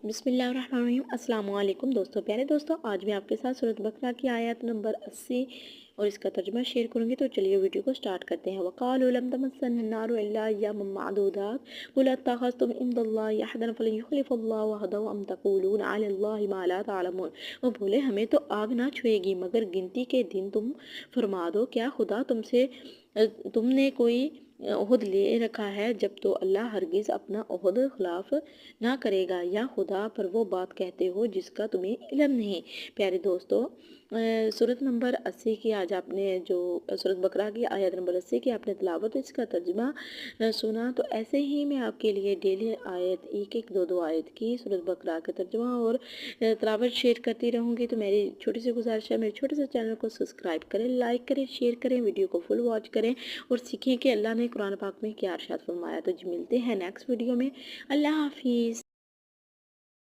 بسم اللہ الرحمن الرحیم۔ السلام علیکم دوستوں، پیارے دوستوں، آج میں آپ کے ساتھ سورۃ بقرہ کی آیت نمبر 80 اور اس کا ترجمہ شیئر کروں گی، تو چلیے ویڈیو کو سٹارٹ کرتے ہیں۔ وَقَالُوا لَن تَمَسَّنَا النَّارُ إِلَّا أَيَّامًا مَّعْدُودَاتٍ قُلْ أَتَّخَذْتُمْ عِندَ اللَّهِ عَهْدًا فَلَن يُخْلِفَ اللَّهُ عَهْدَهُ أَمْ تَقُولُونَ عَلَى اللَّهِ مَا لَا تَعْلَمُونَ۔ وہ بولے ہمیں تو آگ نہ چھوئے گی مگر گنتی کے دن تم فرما دو، کیا خدا تم نے کوئی عہد لے رکھا ہے؟ جب تو اللہ ہرگز اپنا عہد خلاف نہ کرے گا، یا خدا پر وہ بات کہتے ہو جس کا تمہیں علم نہیں۔ پیارے دوستو، سورۃ نمبر 80 کی آج آپ نے جو سورۃ بقرہ کی آیت نمبر 80 کی آپ نے تلاوت، اس کا ترجمہ سنا، تو ایسے ہی میں آپ کے لیے ڈیلی آیت ایک دو آیت کی سورۃ بقرہ کا ترجمہ اور تلاوت شیئر کرتی رہوں گی۔ تو میری چھوٹی سی گزارش ہے، میرے چھوٹے سے چینل کو سبسکرائب کریں، لائک کریں، شیئر کریں، ویڈیو کو فل واچ کریں اور سیکھیں کہ اللہ نے قرآن پاک میں کیا ارشاد فرمایا۔ تو ملتے ہیں نیکسٹ ویڈیو میں۔ اللہ حافظ۔